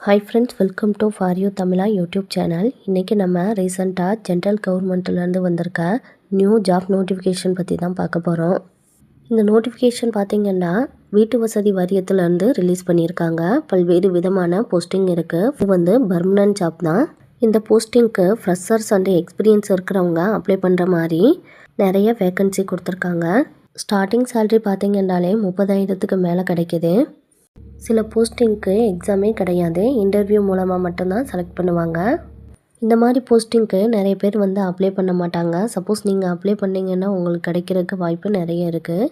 Hi friends, welcome to for you Tamizha YouTube channel. இன்றைக்கி நம்ம ரீசெண்டாக ஜென்ரல் கவர்மெண்ட்லேருந்து வந்திருக்க நியூ ஜாப் நோட்டிஃபிகேஷன் பற்றி தான் பார்க்க போகிறோம். இந்த நோட்டிஃபிகேஷன் பார்த்திங்கன்னா வீட்டு வசதி வாரியத்துலேருந்து ரிலீஸ் பண்ணியிருக்காங்க. பல்வேறு விதமான போஸ்டிங் இருக்குது. இது வந்து பர்மனன்ட் ஜாப் தான். இந்த போஸ்டிங்க்கு ஃப்ரெஷர்ஸ் அண்ட் எக்ஸ்பீரியன்ஸ் இருக்கிறவங்க அப்ளை பண்ணுற மாதிரி நிறைய வேக்கன்சி கொடுத்துருக்காங்க. ஸ்டார்டிங் சேலரி பார்த்திங்கன்னாலே 30,000க்கு மேலே கிடைக்கிது. சில போஸ்டிங்க்கு எக்ஸாமே கிடையாது, இன்டர்வியூ மூலமாக மட்டும்தான் செலக்ட் பண்ணுவாங்க. இந்த மாதிரி போஸ்டிங்க்கு நிறைய பேர் வந்து அப்ளை பண்ண மாட்டாங்க. சப்போஸ் நீங்கள் அப்ளை பண்ணிங்கன்னா உங்களுக்கு கிடைக்கிறதுக்கு வாய்ப்பு நிறைய இருக்குது.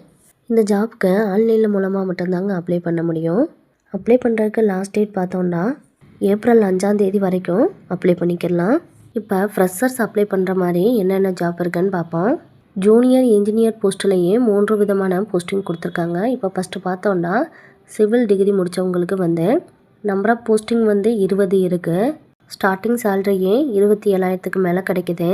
இந்த ஜாப்க்கு ஆன்லைனில் மூலமாக மட்டும்தாங்க அப்ளை பண்ண முடியும். அப்ளை பண்ணுறதுக்கு லாஸ்ட் டேட் பார்த்தோன்னா ஏப்ரல் 5 வரைக்கும் அப்ளை பண்ணிக்கலாம். இப்போ ஃப்ரெஷர்ஸ் அப்ளை பண்ணுற மாதிரி என்னென்ன ஜாப் இருக்குன்னு பார்ப்போம். ஜூனியர் இன்ஜினியர் போஸ்ட்லேயே 3 விதமான போஸ்டிங் கொடுத்துருக்காங்க. இப்போ ஃபஸ்ட்டு பார்த்தோன்னா சிவில் டிகிரி முடித்தவங்களுக்கு வந்து நம்பர் ஆஃப் போஸ்டிங் வந்து 20 இருக்குது. ஸ்டார்டிங் சேலரியே 27,000க்கு மேலே கிடைக்கிது.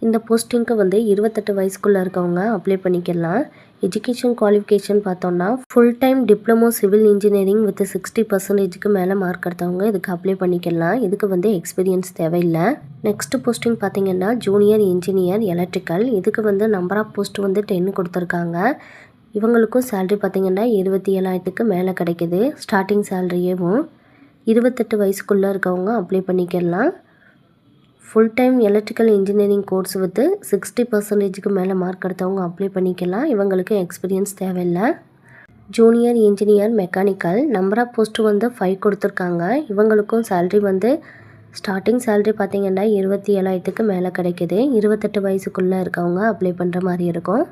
இந்த போஸ்டிங்க்கு வந்து 28 வயசுக்குள்ளே இருக்கவங்க அப்ளை பண்ணிக்கலாம். எஜுகேஷன் குவாலிஃபிகேஷன் பார்த்தோன்னா full time diploma civil engineering with 60% மேலே மார்க் எடுத்தவங்க இதுக்கு அப்ளை பண்ணிக்கலாம். இதுக்கு வந்து எக்ஸ்பீரியன்ஸ் தேவையில்லை. நெக்ஸ்ட் போஸ்டிங் பார்த்திங்கன்னா ஜூனியர் இன்ஜினியர் எலக்ட்ரிக்கல். இதுக்கு வந்து நம்பர் ஆஃப் போஸ்ட் வந்து 10 கொடுத்துருக்காங்க. இவங்களுக்கும் சேலரி பார்த்திங்கன்னா 27,000க்கு மேலே கிடைக்கிது. ஸ்டார்டிங் சேலரியேவும் 28 வயசுக்குள்ளே இருக்கவங்க அப்ளை பண்ணிக்கலாம். Full time electrical engineering course with 60%க்கு மேலே மார்க் எடுத்தவங்க அப்ளை பண்ணிக்கலாம். இவங்களுக்கு எக்ஸ்பீரியன்ஸ் தேவையில்லை. Junior engineer mechanical number of post வந்து 5 கொடுத்துருக்காங்க. இவங்களுக்கும் சேலரி வந்து ஸ்டார்டிங் சேலரி பார்த்திங்கன்னா 27,000க்கு மேலே கிடைக்கிது. 28 வயசுக்குள்ளே இருக்கவங்க அப்ளை பண்ணுற மாதிரி இருக்கும்.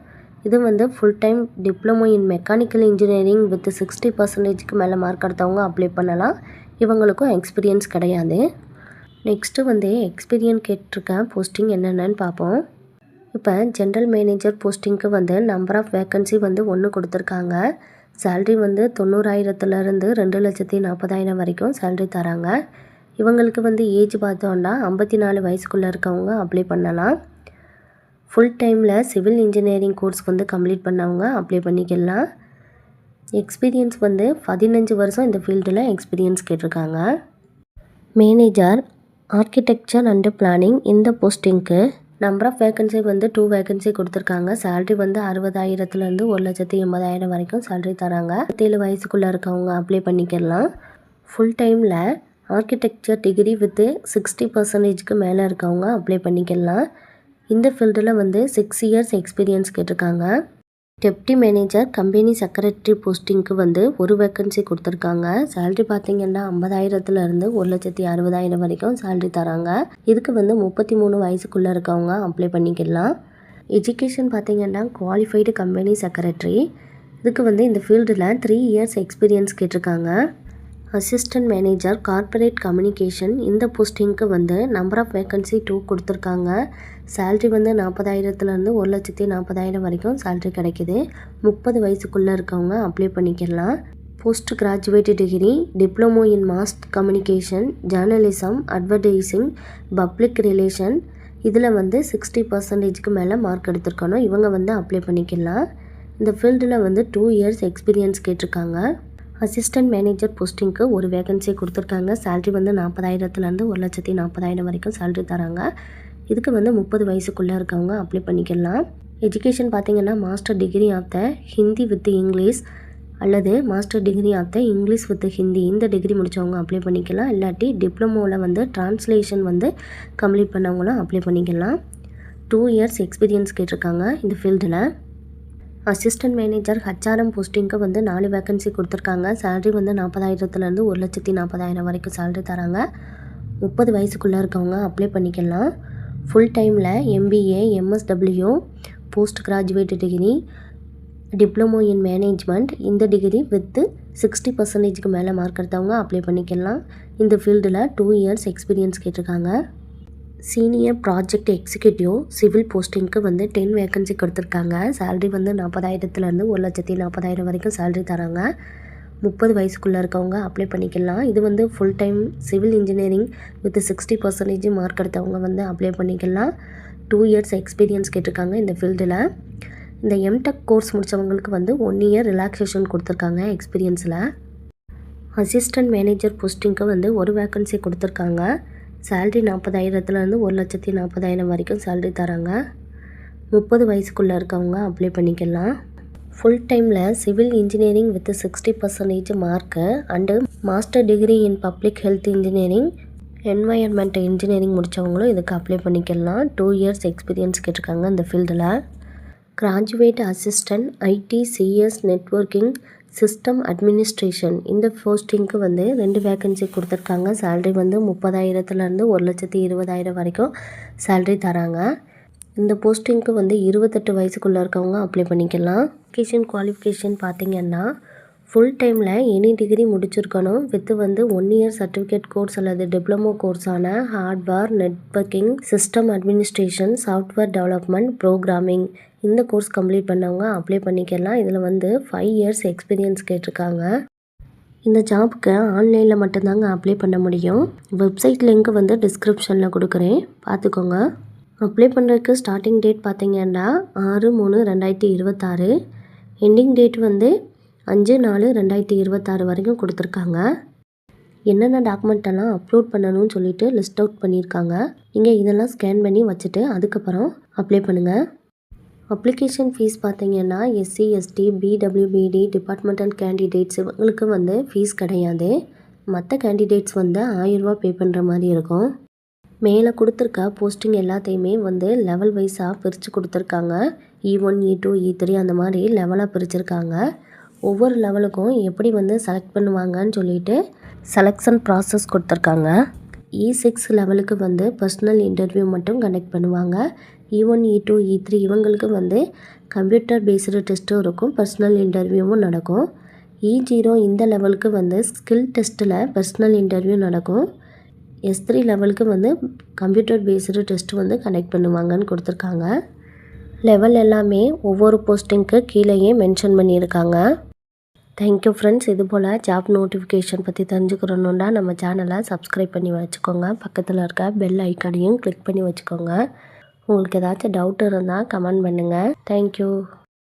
இது வந்து full time diploma in mechanical engineering with 60%க்கு மேலே மார்க் எடுத்தவங்க அப்ளை பண்ணலாம். இவங்களுக்கும் எக்ஸ்பீரியன்ஸ் கிடையாது. நெக்ஸ்ட்டு வந்து எக்ஸ்பீரியன்ஸ் கேட்டிருக்க போஸ்டிங் என்னென்னு பார்ப்போம். இப்போ ஜென்ரல் மேனேஜர் போஸ்டிங்க்கு வந்து நம்பர் ஆஃப் வேக்கன்சி வந்து 1 கொடுத்துருக்காங்க. சேலரி வந்து 90,000லேருந்து 2,40,000 வரைக்கும் சேலரி தராங்க. இவங்களுக்கு வந்து ஏஜ் பார்த்தோன்னா 54 வயசுக்குள்ளே இருக்கவங்க அப்ளை பண்ணலாம். ஃபுல் டைமில் சிவில் இன்ஜினியரிங் கோர்ஸ் வந்து கம்ப்ளீட் பண்ணவங்க அப்ளை பண்ணிக்கலாம். எக்ஸ்பீரியன்ஸ் வந்து 15 வருஷம் இந்த ஃபீல்டில் எக்ஸ்பீரியன்ஸ் கேட்டிருக்காங்க. மேனேஜர் ஆர்கிடெக்சர் அண்டு பிளானிங் இந்த போஸ்டிங்க்கு நம்பர் ஆஃப் வேக்கன்சி வந்து 2 வேக்கன்சி கொடுத்துருக்காங்க. சேலரி வந்து 60,000லேருந்து 1,80,000 வரைக்கும் சேலரி தராங்க. 7 வயசுக்குள்ளே இருக்கவங்க அப்ளை பண்ணிக்கலாம். ஃபுல் டைமில் ஆர்கிடெக்சர் டிகிரி வித் 60%க்கு மேலே இருக்கவங்க அப்ளை பண்ணிக்கலாம். இந்த ஃபீல்டில் வந்து 6 இயர்ஸ் எக்ஸ்பீரியன்ஸ் கேட்டிருக்காங்க. டெப்டி மேனேஜர் கம்பெனி செக்ரட்டரி போஸ்டிங்க்கு வந்து 1 வேக்கன்சி கொடுத்துருக்காங்க. சேலரி பார்த்திங்கன்னா 50,000லேருந்து 1,60,000 வரைக்கும் சேலரி தராங்க. இதுக்கு வந்து 33 வயசுக்குள்ளே இருக்கவங்க அப்ளை பண்ணிக்கலாம். எஜுகேஷன் பார்த்திங்கன்னா குவாலிஃபைடு கம்பெனி செக்ரட்டரி. இதுக்கு வந்து இந்த ஃபீல்டில் 3 இயர்ஸ் எக்ஸ்பீரியன்ஸ் கேட்டிருக்காங்க. அசிஸ்டன்ட் மேனேஜர் கார்ப்பரேட் கம்யூனிகேஷன் இந்த போஸ்டிங்க்கு வந்து நம்பர் ஆஃப் வேக்கன்சி 2 கொடுத்துருக்காங்க. சேலரி வந்து 40,000லேருந்து 1,40,000 வரைக்கும் சேலரி கிடைக்கிது. 30 வயசுக்குள்ளே இருக்கவங்க அப்ளை பண்ணிக்கலாம். Post graduate degree diploma in mass communication journalism advertising public relation இதில் வந்து 60%க்கு மேலே மார்க் எடுத்திருக்கணும். இவங்க வந்து அப்ளை பண்ணிக்கலாம். இந்த ஃபீல்டில் வந்து 2 இயர்ஸ் எக்ஸ்பீரியன்ஸ் கேட்டிருக்காங்க. அசிஸ்டன்ட் மேனேஜர் போஸ்டிங்க்கு 1 வேகன்சி கொடுத்துருக்காங்க. சேலரி வந்து 40,000லேருந்து 1,40,000 வரைக்கும் சேலரி தராங்க. இதுக்கு வந்து 30 வயசுக்குள்ளே இருக்கவங்க அப்ளை பண்ணிக்கலாம். எஜுகேஷன் பார்த்திங்கன்னா master degree of the Hindi with English அல்லது master degree of the English with Hindi இந்த டிகிரி முடித்தவங்க அப்ளை பண்ணிக்கலாம். இல்லாட்டி டிப்ளமோவில் வந்து டிரான்ஸ்லேஷன் வந்து கம்ப்ளீட் பண்ணவங்களும் அப்ளை பண்ணிக்கலாம். 2 இயர்ஸ் எக்ஸ்பீரியன்ஸ் கேட்டிருக்காங்க இந்த ஃபீல்டில். அசிஸ்டன்ட் மேனேஜர் ஹச்ஆர்எம் போஸ்டிங்க்கு வந்து 4 வேக்கன்சி கொடுத்துருக்காங்க. சேலரி வந்து 40,000லேருந்து 1,40,000 வரைக்கும் சேலரி தராங்க. 30 வயசுக்குள்ளே இருக்கவங்க அப்ளை பண்ணிக்கலாம். ஃபுல் டைமில் MBA MSW post graduate degree diploma in management இந்த டிகிரி வித் 60%க்கு மேலே மார்க் எடுத்தவங்க அப்ளை பண்ணிக்கலாம். இந்த ஃபீல்டில் 2 இயர்ஸ் எக்ஸ்பீரியன்ஸ் கேட்டிருக்காங்க. சீனியர் ப்ராஜெக்ட் எக்ஸிக்யூட்டிவ் சிவில் போஸ்டிங்க்கு வந்து 10 வேக்கன்சி கொடுத்துருக்காங்க. சேலரி வந்து 40,000லேருந்து 1,40,000 வரைக்கும் சேலரி தராங்க. 30 வயசுக்குள்ளே இருக்கவங்க அப்ளை பண்ணிக்கலாம். இது வந்து full time civil engineering with 60% mark எடுத்தவங்க வந்து அப்ளை பண்ணிக்கலாம். 2 இயர்ஸ் எக்ஸ்பீரியன்ஸ் கேட்டிருக்காங்க இந்த ஃபீல்டில். இந்த எம்டெக் கோர்ஸ் முடித்தவங்களுக்கு வந்து 1 இயர் ரிலாக்ஸேஷன் கொடுத்துருக்காங்க எக்ஸ்பீரியன்ஸில். அசிஸ்டன்ட் மேனேஜர் போஸ்டிங்க்கு வந்து ஒரு வேக்கன்சி கொடுத்துருக்காங்க. சேல்ரி 40,000லேருந்து 1,40,000 வரைக்கும் சேல்ரி தராங்க. 30 வயசுக்குள்ளே இருக்கவங்க அப்ளை பண்ணிக்கலாம். ஃபுல் டைமில் civil engineering with 60% mark and master degree in public health engineering environment engineering முடித்தவங்களும் இதுக்கு அப்ளை பண்ணிக்கலாம். 2 இயர்ஸ் எக்ஸ்பீரியன்ஸ் கேட்டிருக்காங்க இந்த ஃபீல்டில். Graduate assistant IT CS networking system administration இந்த போஸ்டிங்க்கு வந்து 2 வேக்கன்சி கொடுத்துருக்காங்க. சேல்ரி வந்து 30,000லேருந்து 1,20,000 வரைக்கும் சேல்ரி தராங்க. இந்த போஸ்டிங்க்கு வந்து 28 வயசுக்குள்ளே இருக்கவங்க அப்ளை பண்ணிக்கலாம். குவாலிஃபிகேஷன் பார்த்திங்கன்னா ஃபுல் டைமில் எனி டிகிரி முடிச்சிருக்கணும் வித் வந்து 1 இயர் சர்டிஃபிகேட் கோர்ஸ் அல்லது டிப்ளமோ கோர்ஸான hardware networking system administration software development programming இந்த கோர்ஸ் கம்ப்ளீட் பண்ணவங்க அப்ளை பண்ணிக்கலாம். இதில் வந்து 5 இயர்ஸ் எக்ஸ்பீரியன்ஸ் கேட்டிருக்காங்க. இந்த ஜாப்க்கு ஆன்லைனில் மட்டும்தாங்க அப்ளை பண்ண முடியும். வெப்சைட் லிங்க் வந்து டிஸ்கிரிப்ஷனில் கொடுக்குறேன், பார்த்துக்கோங்க. அப்ளை பண்ணுறதுக்கு ஸ்டார்டிங் டேட் பார்த்திங்கன்னா 6/3/2026, எண்டிங் டேட் வந்து 5/4/2026 வரைக்கும் கொடுத்துருக்காங்க. என்னென்ன டாக்குமெண்ட் எல்லாம் அப்லோட் பண்ணணும்னு சொல்லிட்டு லிஸ்ட் அவுட் பண்ணியிருக்காங்க. நீங்கள் இதெல்லாம் ஸ்கேன் பண்ணி வச்சுட்டு அதுக்கப்புறம் அப்ளை பண்ணுங்கள். அப்ளிகேஷன் ஃபீஸ் பார்த்திங்கன்னா SC ST PWBD departmental candidates இவங்களுக்கு வந்து ஃபீஸ் கிடையாது. மற்ற கேண்டிடேட்ஸ் வந்து 1000 ரூபா பே பண்ணுற மாதிரி இருக்கும். மேலே கொடுத்துருக்க போஸ்டிங் எல்லாத்தையுமே வந்து லெவல் வைஸாக பிரித்து கொடுத்துருக்காங்க. E1 E2 E3 அந்த மாதிரி லெவலாக பிரிச்சுருக்காங்க. ஒவ்வொரு லெவலுக்கும் எப்படி வந்து செலக்ட் பண்ணுவாங்கன்னு சொல்லிட்டு செலெக்ஷன் ப்ராசஸ் கொடுத்துருக்காங்க. E6 லெவலுக்கு வந்து பர்சனல் இன்டர்வியூ மட்டும் கண்டக்ட் பண்ணுவாங்க. E1 E2 E3 இவங்களுக்கு வந்து கம்ப்யூட்டர் பேஸ்டு டெஸ்ட்டும் இருக்கும், பர்சனல் இன்டர்வியூவும் நடக்கும். E0 இந்த லெவலுக்கு வந்து ஸ்கில் டெஸ்ட்டில் பர்சனல் இன்டர்வியூ நடக்கும். S3 லெவலுக்கு வந்து கம்ப்யூட்டர் பேஸ்டு டெஸ்ட் வந்து கண்டக்ட் பண்ணுவாங்கன்னு கொடுத்துருக்காங்க. லெவல் எல்லாமே ஒவ்வொரு போஸ்டிங்க்கு கீழேயே மென்ஷன் பண்ணியிருக்காங்க. Thank you friends. இது போல் ஜாப் நோட்டிஃபிகேஷன் பற்றி தெரிஞ்சுக்கிறணுன்னா நம்ம சேனலை சப்ஸ்கிரைப் பண்ணி வச்சுக்கோங்க. பக்கத்தில் இருக்க பெல் ஐக்கானையும் கிளிக் பண்ணி வச்சுக்கோங்க. உங்களுக்கு ஏதாச்சும் டவுட் இருந்தால் கமெண்ட் பண்ணுங்கள். தேங்க்யூ.